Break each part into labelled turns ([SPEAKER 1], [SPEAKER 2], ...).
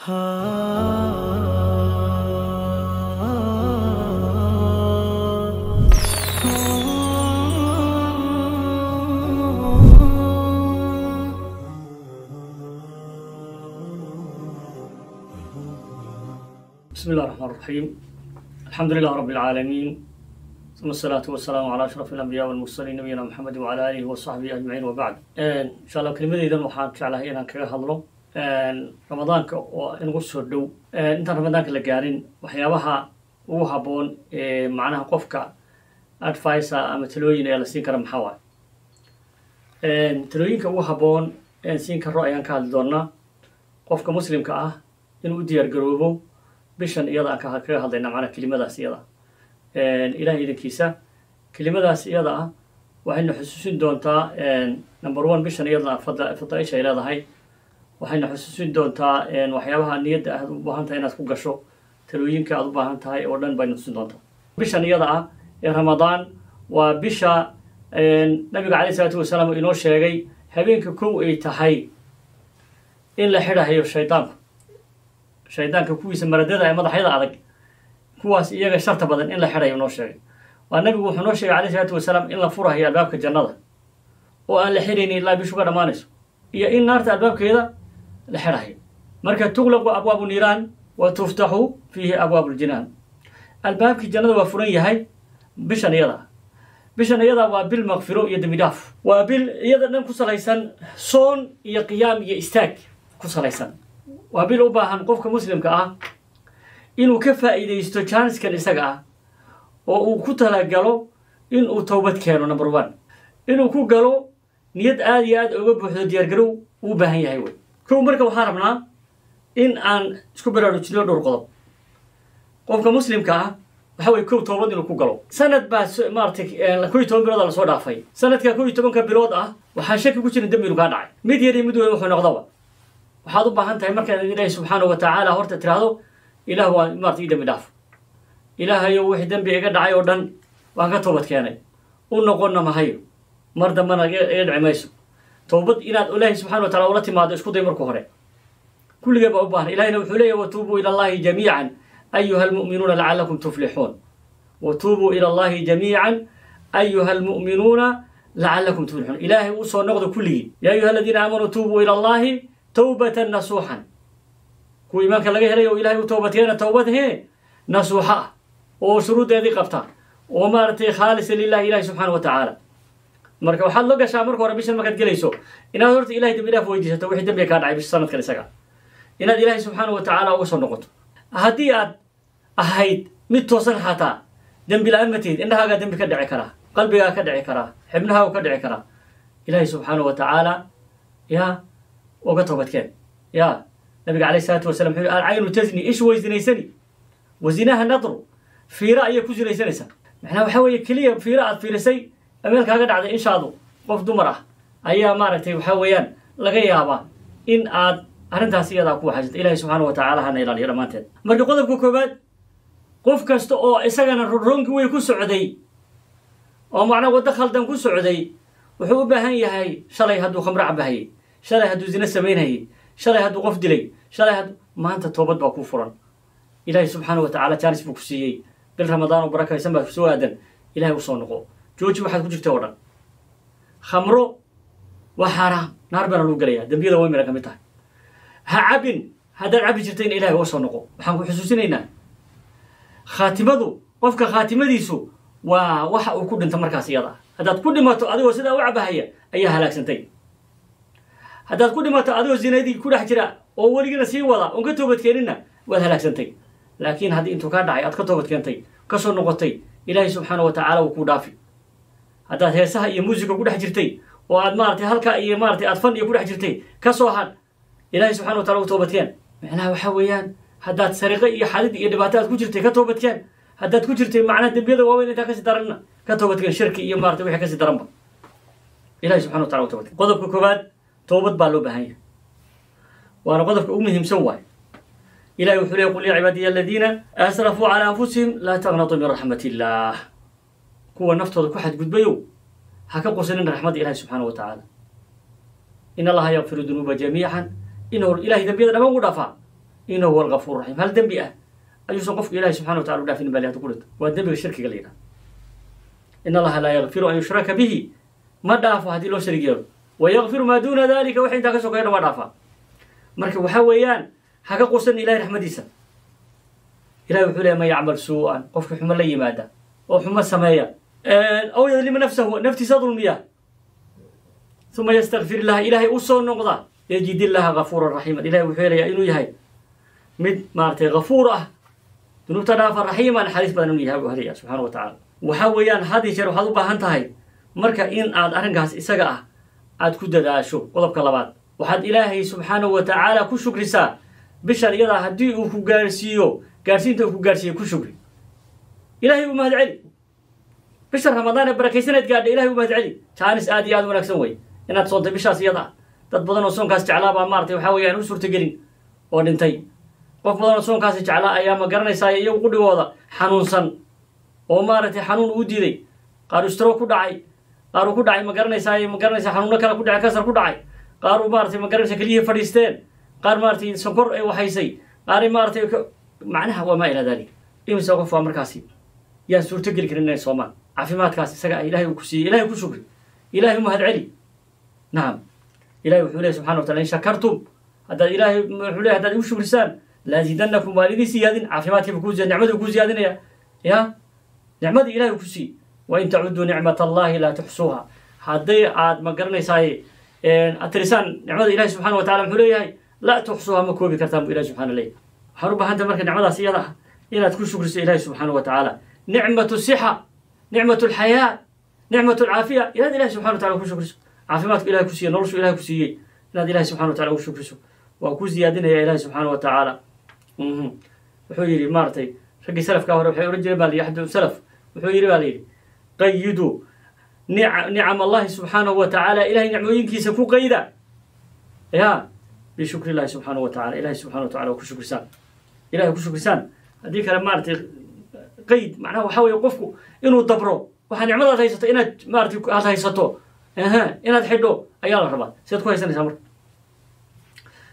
[SPEAKER 1] بسم الله الرحمن الرحيم. الحمد لله رب العالمين، ثم الصلاة والسلام على أشرف الأنبياء والمرسلين نبينا محمد وعلى آله وصحبه أجمعين وبعد. إن شاء الله كلمة إذا waxaan jeclahay inaan kaga hadlo ramadaanka oo inagu soo dhow intaan ramadaanka la gaarin waxyaabaha ugu haboon ee macnaha qofka advice ama talooyin ee la siin karo maxaa waay talooyinka ugu haboon ee siin karo ayaan ka hadli doonaa qofka muslimka ah inuu u diyaar garoobo bishan iyada aan kaga hadlayna macnaha kelimadaas iyada ilaahay idinkiisa kelimadaas iyada ah waxayna xusuusin doontaa number 1 bishan iyada fadaaisha ay leedahay waxayna xusuusin doontaa waxyaabaha niyadda aad u baahan tahay inaad ku gasho talooyinka aad u baahan tahay oo dhan bayna xusuusin doontaa bishan iyada ah ee ramadaan waa bisha nabiga calayhi salaatu wasalaam inoo sheegay habeenka kow ay tahay in la xidhayo shaydaanka kuwiisa maradada ee madaxyada adag kuwaas iyaga sharta badan in la xidhayo noo sheegay waa nabigu wuxuu noo sheegay calayhi salaatu wasalaam in la furayo albaabka jannada oo aan la xidhaynin ilaa bishu ka dhammaanayso iyo in naarta albaabkeeda la xidhayo marka tuglaqu abwaabu niiraan wa tuftaxu fiihi abwaabu ljinaan albaabkii jannada waa furan yahay bishan iyada waa bil maqfiro iyo dembi dhaaf waa bil iyada dhan ku salaysan soon iyo qiyaam iyo istaag ku salaysan waa bil u baahan qofka muslimka ah inuu ka faa'iidaysto jaaniskan isaga ah oo uu ku talagalo inuu towbad keeno number 1 inuu ku galo niyad aad iyo aad uga buuxdo diyaargarow uu baahan yahay wey kow marka waxaan rabnaa in aan isku baraarujino dhowr qodob qofka muslimka ah waxa way kow towbad inuu ku galo sanad baa maartay 11 bilood la soo dhaafay sanadka 11 bilood ah waxaa shaki ku jira dambi inuu ka dhacay mid yar iyo mid weyn wuxuu noqdaba waxaad u baahan tahay markaad ilaahay subxaanahu wa tacaala horta tiraahdo ilaah waa maartay dambi dhaaf ilaahayo wixii dambi iga dhacay oo dhan waan ka toobad keenay u noqonna mahayo mar dambana iga dhici mayso toobad inaad ilaahay subxaanahu wa tacaala ula timaado isku day marka hore kulligee baa u baahan ilaahayna wuxuu leeyahay watuubuu ila allahi jamiican ayuha almu'minuuna lacallakum tuflixuun watuubuu ila allahi jamiican ayuha almu'minuuna lacallakum tuflixuun ilaahay u soo noqdo kulligii yaa ayuha aladiina aamanuu tuubuu ila allahi towbatan nasuuxan kuwa iimaanka laga helay oo ilaahay u toobadkeena towbad nasuuxa ah oo shuruudeedii qabta oo maaragtay khaalisa lillahi ilaahi subxaanahu wa tacaala marka waxaad la gashaa marka hore bishan markaad gelayso inaad horta ilahay dambi dhaaf weydiisato wixii dambiga kaa dhacay bisha sanadkan isaga inaad ilaahay subxaanahu wa tacaala uga soo noqoto haddii aad ahayd mid toosan xataa dembi la-aan ma tihid indhahaagaa dembi ka dhici karaa qalbigaa ka dhici karaa xibnahaaga ka dhici karaa ilaahay subxaanahu wa tacaala yaa uga toobadkeen yaa nabiga calayhi salaatu wasalaam wuxuu alcaynu tazni ish way zinaysani wazinaha nadru fiira ayay ku zinaysanaysaa macnaha waxaa weeye keliya fiira aad fiirisay meel kaaga dhacday inshaadu qof dumar ah ayaa maaragtay waxaa weeyaan laga yaabaa in aad arrintaas iyadaa ku waxaysata ilaahay subxaanahu wa tacaala hana ilaaliyo dhammaanteed marka qodobka koobaad qof kasta oo isagana roonki wey ku socday oo macnaha waddo khaldan ku socday wuxuu u baahan yahay shalay hadduu khamro cabahayay shalay hadduu zina samaynayay shalay hadduu qof dilay shalay maanta toobad baa kuu furan ilaahay subxaanahu wa tacaala jaanis buu ku siiyey bil ramadaan oo barakaysan baa kusoo aadan ilaahay usoo noqo jooji waxaad ku jirtay oo dhan khamro waa xaaraam naar baana lagu gelayaa dembiyada way mira ka mid tahay ha cabin haddaad cabi jirtay in ilaahay uga soo noqo waxaan ku xusuusinaynaa khaatimadu qofka khaatimadiisu waa waxa uu ku dhinta markaas iyada haddaad ku dhimato adigoo sidaa u cabahaya ayaa halaagsantay haddaad ku dhimato adigoo zinadii ku dhex jira oo weligina sii wada oon ka toobadkeeninna waad halaagsantay laakiin haddii intuu kaa dhacay aad ka toobad keentay ka soo noqotay ilaahay subxaanahu wa tacaala wuu kuu dhaafi haddaad heesaha iyo muusiga ku dhex jirtay oo aad maaragtay halkaa iyo maaragtay aad fan iyo ku dhex jirtay ka soo hadh ilaahay subxana wa tacala u toobadkeen macnaha waxaa weeyaan haddaad sariqo iyo xadid iyo dhibaato aad ku jirtay ka toobadkeen haddaad ku jirtay macnaha dembiyada waaweyn intaa kasii daranna ka toobadkeen shirki iyo maaragtay wixii kasii daranba ilahay subxana wa tacala u toobadkeen qodobka koobaad toobad baa loo baahan yahay waana qodobka ugu muhiimsan waay ilahay wuxuu leeyahy qul yaa cibaadiya aladiina asrafuu calaa anfusihim laa taqnatuu min raxmat illaah kuwa naftooda ku xadgudbayow ha ka qusanin raxmadda ilahi subxaanahu wa tacaala in allaha yakfiru dunuuba jamiican inuu ilahay dembiyada dhammaan ugu dhaafaa إنه هو الغفور الرحيم. هل ذنبي أيوسف قف إلهي سبحانه وتعالى دافن بالي هتقولت والذنب الشرك قليلا. إن الله لا يغفر أن يشرك به ما دافع هذه لو شريك ويغفر ما دون ذلك وحين تكسو غير ما دافع. مركب وحويان حقا قوسن إلهي رحمة ديسا إلهي وحولي ما يعمل سوءا قف حمى لي ماذا أو حمى السمايا أو يظلم نفسه نفتي صدر المياه ثم يستغفر الله إلهي أصو النقضة يجد الله غفورا رحيما. إلهي وحولي إنو يهي مد مارتي غفورة ذنوب تدافع رحيما حديث بدن يهي وهليا سبحانه وتعالى. وحويان هذه شر وحضو باهنتهي مركا إن آد أرنقاس إساقا آد كود داشو وضبك اللبات وحد إلهي سبحانه وتعالى كو شكرسا بشر يدا هدي وكو قارسيو قارسينتو وكو قارسيو كو شكري إلهي ومهد علي بشر رمضان بركيسنة قاد إلهي ومهد علي تانس آدي آد ونكسن وي إناد صوت بشاس يدا dad badan oo soonkaas jeclaa baa maartay waxa weeyaan u suurta gelin oo dhintay qof badan oo soonkaas jeclaa ayaa ma garanaysaa iyagu qudhigooda xanuunsan oo maartay xanuun u diiday qaar stroke ku dhacay ma garanaysaa xanuuno kale ku dhacay kasar ku dhacay qaar maartay ma garanaysaa kaliya fadhiisteen qaar maartay sonkor ay waxaysay qaar maartay macnaha waa ma ila dalik imisa qof waa markaasi yaa suurta geli karin inay soomaan caafimaadkaas isaga ilaahay uu ku siiyay ilaahay ku shukri ilaahay mahad cali naam إلهي وحوله سبحانه وتعالى إن شكرتم هذا إلهي وحوله هذا يوشك رسان لا زيدنكم والدي سيادين عافماتي بكوزي نعمة بكوزي هذين يا نعمة إلهي بكوزي وإن تعدوا نعمة الله لا تحصوها هذا عاد ما قرنا يساي الترسان نعمة إلهي سبحانه وتعالى وحوله لا تحصوها مكوبي كرتام إلهي سبحانه الله حرب هذا مركز نعمة سيادة إلى تكون شكر إلهي سبحانه وتعالى نعمة الصحة نعمة الحياة نعمة العافية إلهي سبحانه وتعالى كل شكر عافماتك إلهي كسيه نرسو إلهي كسيه إلهي إلهي سبحانه وتعالى وشكرسو وأكو زيادنا يا إلهي سبحانه وتعالى وحيري مارتي شقي سلف كهر وحي رجل بالي أحد سلف وحيري بالي قيدوا نعم الله سبحانه وتعالى إلهي نعموين كي سفو قيدا يا بشكر الله سبحانه وتعالى إلهي سبحانه وتعالى وكو شكر سان إلهي وكو شكر سان هذيك لما مارتي قيد معناه وحاول يوقفكو إنه دبرو وحنعمل هذا هيسطو إنه مارتي هذا هيسطو inaad xidho ayaa la rabaa sidaad ku haysanaysaa marka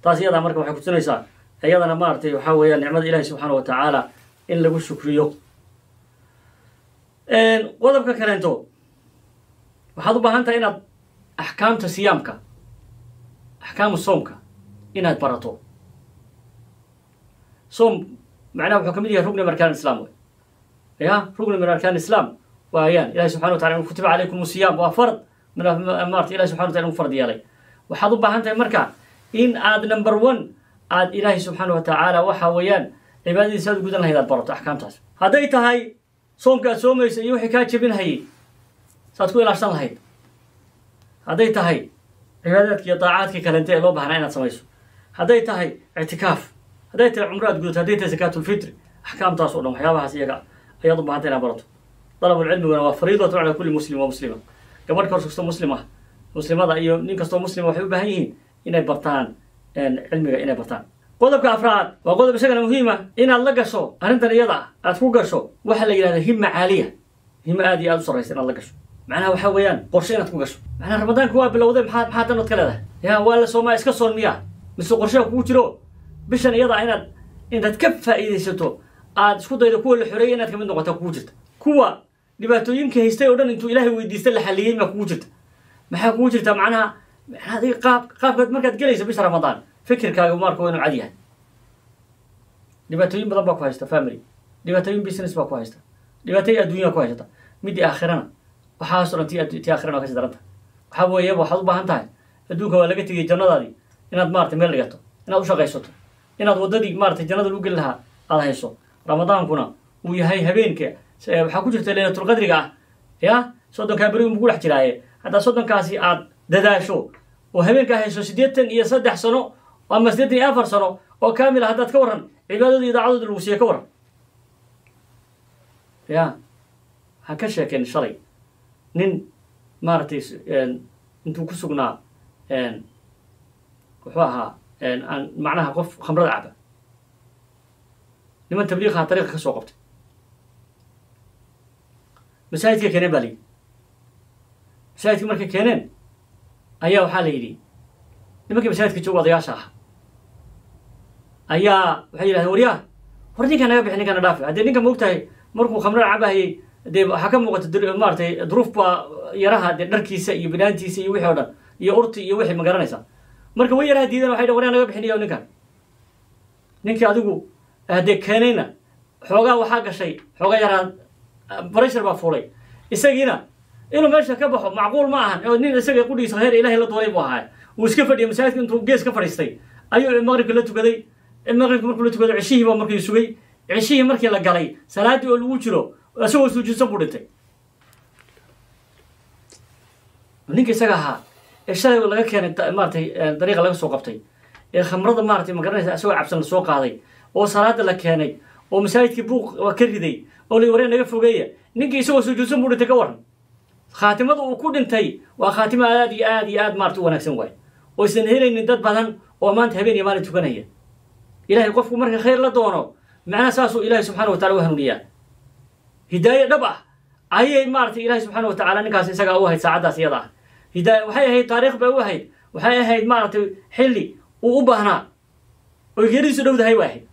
[SPEAKER 1] taas iyada marka waxay ku tusinaysaa iyadana maartay waxa weeyaan nicmada ilaahay subxaanahu wa tacaala in lagu shukriyo qodobka kaleento waxaad u baahan tahay inaad axkaamta siyaamka axkaamu soomka inaad barato soom macnaha wuxuu ka mid yahay rugni min arkaan islaam wey ya rugni min arkaan islaam waayaan ilaahay subxaanahu wa taala kutiba calaykum siyaam waa fard من أمارت إلهي سبحانه وتعالى مفرد يالي وحضب بحانته مركا إن آد نمبر 1 آد إلهي سبحانه وتعالى وحاويان عبادي سادة قدن هاي البرط أحكام تاس هدايت هاي صومك صومي سيوحي كاتشبين هاي ساتكو إلى عشان هاي هدايت هاي عبادتك طاعاتك كالنتي لو بحنا إنا تسميسو هدايت هاي اعتكاف هدايت العمرات قلت هدايت زكاة الفطر أحكام تاس ولهم حيابها سيقع أيضا بحانتنا برط طلب العلم وفريضة على كل مسلم ومسلمة gabadh kastoo muslimada iyo nin kastoo muslima waxay u baahan yihiin inay bartaan cilmiga inay bartaan qodobka afraad waa qodob isagana muhiim ah inaad la gasho arrintan iyada aad ku gasho waxa la yiraahdo himma caaliya himma aad iyo aad u sareysa inaad la gasho macnaha waxa weeyaan qorshe inaad ku gasho macnaha ramadaanku waa bilowday maxaa tan od ka leedahay yaa waa la soomaa iska soonmiya mise qorshe kugu jiro bishan iyada inaad ka faa'iideysato aad isku daydo kuwa la xoreeyay inaad ka mid noqoto kugu jirta kuwa dhibaatooyinka haystay oo dhan intuu ilaahay weydiistay la xaliyay ma kugu jirta maxaa kugu jirta macnaha hadii qaabkaad markaad galayso bisha ramadaan fikirkaaga markuu inuu cadi yahay dhibaatooyin badan baa ku haysta family dhibaatooyin business baa ku haysta dhibaatooyin adduunyo ku haysta mid aakhirana waxa soo rantii aakhirana ka daranta waxa weeye waxaad u baahan tahay adduunka waa laga tagay jannadaadii inaad maartay meel dhigato inaad u shaqaysato inaad wadadii maartay jannada lagu gali lahaa aad hayso ramadaankuna uu yahay habeenka waxaa ku jirta laylatul qadriga ah ya soddonkaa beri ugu dhex jiraaye haddaa soddonkaasi aad dadaasho oo habeenkaa hayso 83 sano ama 84 sano oo kaamil ah haddaad ka waran cibaadadii idaacadooda lagu siiye ka waran ya waxaan ka sheekeen shalay nin maaragtay intuu ku sugnaa wuxuu ahaa macnaha qof khamrada caba niman tabliiqaha tariiqa ka soo qabtay مساجد كينين بالي مساجد مركا كينين أيها وحالة يدي لما كي مساجد كتشوف ضياء صح ayaa waxay yidhahdeen waryaa war ninkaan naga bixi ninkaan na dhaafi haddee ninka moogtahay markuu khamrada cabahayay dee waxaa ka muuqata maaratay duruuf baa yaraha dee dharkiisa iyo binaantiisa iyo wixii o dhan iyo urti iyo wixii ma garanaysaa marka way yaraha diidan waxay dhan waryaa naga bixiniyo ninkaan ninkii adigu haddee keenayna xoogaa waxaa gashay xoogaa yaraa barashar baa fuulay isagiina inuu meesha ka baxo macquul ma ahan oo nin isaga qudhiisa heer ilaahay la doonay buu ahaa uu iska fadhiyay masaajidka intuu gees ka fadhiistay ayuu maqribka la tukaday maqribka markuu la tukado cishihii baa markii sugay cishihii markii la galay salaadii oo lagu jiro isagoo sujuudsan buu dhintay ninka isaga ahaa ee shalay laga keenay maaratay dariiqa laga soo qabtay ee khamrada maaratay ma garanaysa isagoo cabsan la soo qaaday oo salaada la keenay oo masaajidkii buuq ka riday oo la wareen naga fogeeya ninkii isagoo sujuudsan buu dhintay ka waran khaatimada uu ku dhintay waa khaatimo aad iyo aad iyo aad maarta u wanaagsan waay oo isan helaynin dad badan oo maanta habeen iyo maalin tukanaya ilaahay qofku marka khayr la doono macnaha saasuu ilaahay subxaana wa tacala u hanuuniyaa hidaaye dhab ah ayay maaratay ilaahay subxaana wa tacala ninkaas isagaa u ahayd saacaddaas iyada ah hidaaya waxay ahayd taariikh bay u ahayd waxay ahayd maaratay xilli uu u baahnaa oy geeridiisu dhowdahay way ahayd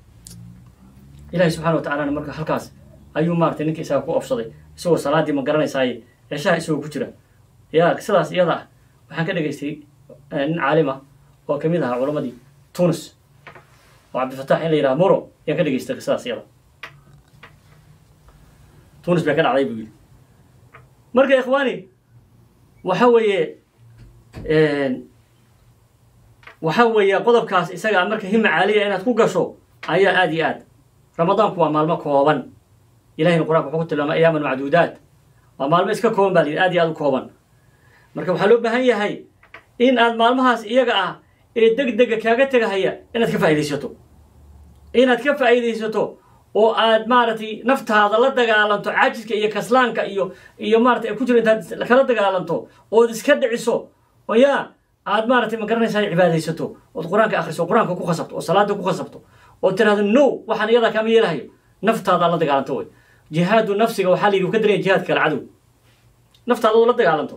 [SPEAKER 1] ilaahay subxana wa tacalana marka halkaas ayuu maaratay ninka isaga ku ofsaday isagoo salaaddii ma garanaysaaye ceshaha isagoo ku jira yaa sidaas iyada ah waxaan ka dhegaystay nin caalima oo kamid ahaa culamadii tunis oo cabdilfatax in la yidhaha muro ayaan ka dhegaystay sidaas iyada tunis bay ka dhacday buu yidhi marka ikhwaani waxa weeye qodobkaas isaga marka hima caaliya inaad ku gasho ayaa aad iyo aad ramadaanku waa maalmo kooban ilahayna qur-aanka wuxuu ku tilmaamay ayaaman macduudaat waa maalmo iska kooban baa la yidhi aad iyo aad u kooban marka waxaa loo baahan yahay in aad maalmahaas iyaga ah ee deg dega kaaga tegahaya inaad ka faa'iidaysato oo aad maaratay naftaada la dagaalanto caajiska iyo kaslaanka iyo maaratay ay ku jiro intaad kala dagaalanto ood iska dhiciso oo yaa aad maaratay ma garanaysaa cibaadaysato ood qur-aanka akhriso qur-aanka ku khasabto oo salaada ku khasabto oo tiraahdo no waxaan iyadaa kaama yeelahayo naftaada la dagaalanto wey jihaadu nafsiga waxaa la yidhi ka daraya jihaadka alcadow naftaada oo la dagaalanto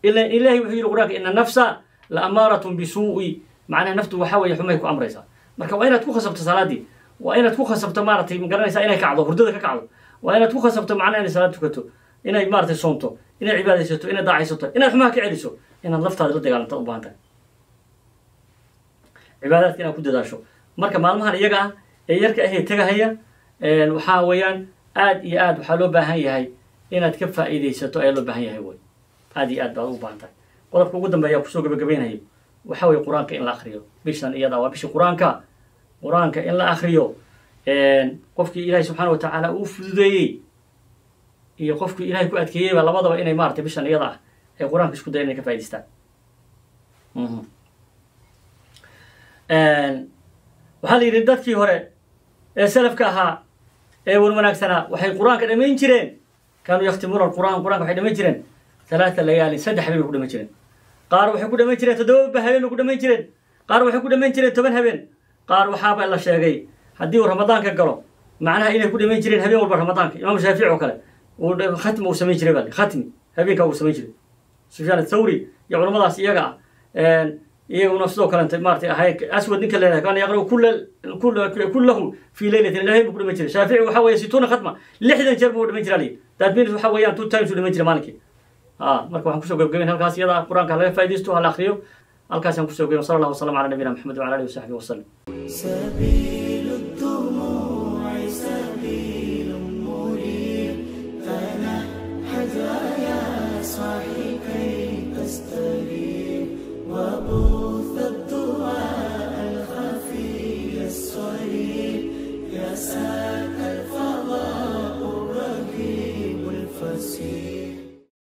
[SPEAKER 1] ilaahay wuxuu yidhi qur-aanka ina nafsa la amaaratun bisuu'i macnaha naftu waxaa weeye xumay ku amraysaa marka waa inaad ku khasabto salaadii waa inaad ku khasabto maaratay ma garanaysaa inay kacdo hurdada ka kacdo waa inaad ku khasabto macnaha inay salaad tukato inay maaratay soomto inay cibaadaysato inay daacaysato inaad xumaha ka celiso inaad laftaada la dagaalanto u baahan tahay cibaadaadka inaad ku dadaasho marka maalmahan iyaga ah ee yarka ahee tegahaya waxaa weeyaan aad iyo aad waxaa loo baahan yahay inaad ka faa'iidaysato ayaa loo baahan yahay wey aad iyo aad baad u baahan tahay qodobka ugu dambeeya kusoo gabagabaynayo waxaa weye qur-aanka in la akriyo bishan iyada waa bisha qur-aanka in la akriyo qofkii ilaahay subxaana wa tacaala uu fududeeyey iyo qofkii ilaahay ku adkeeyeyba labadaba inay maaratay bishan iyada ah ay qur-aanka isku dayan inay ka faa'idaystaan waxaa la yidhi dadkii hore ee salafka ahaa ee wanwanaagsanaa waxay qur-aanka dhamayn jireen kaanuu yakhtimuuna alqur'aan qur-aanka waxay dhamayn jireen ثلاثة ليالي سد حبيبي كل ما جرين قار وحكوا دمين جرين تدوب بهبين كل ما جرين قار وحكوا دمين جرين تبن هبين قار وحاب الله شاقي هدي رمضان كقرو معناها إنه كل ما جرين هبين وربع رمضان إمام الشافعي وكله وختم وسمي جرين بالي ختم هبين كأو سمي جرين سفيان الثوري يقول رمضان سيجا إيه ونفسه كلام تمارتي هاي أسود نكل لنا كان يقرأ كله في ليلة الله بكل ما جرين شافعي وحاول يسيتون ختمة لحدا جربوا ما جرالي تدبير وحاول تو تايمز ولا ما جري مالكي marka waxaan kusoo gabagabayn halkaas iyada qur-aanka laga faa'iidaysto hal akhriyo halkaasaan kusoo gabagabayn sallallahu alayhi wa sallam ala nabiyina maxamed wa ala alihi wa sahbihi wa sallam
[SPEAKER 2] سبيل الدموع سبيل مرير فنحذر يا صاحي كي تستريح وبث الدعاء الخفي الصريح يسعك الفضاء الرهيب الفسيح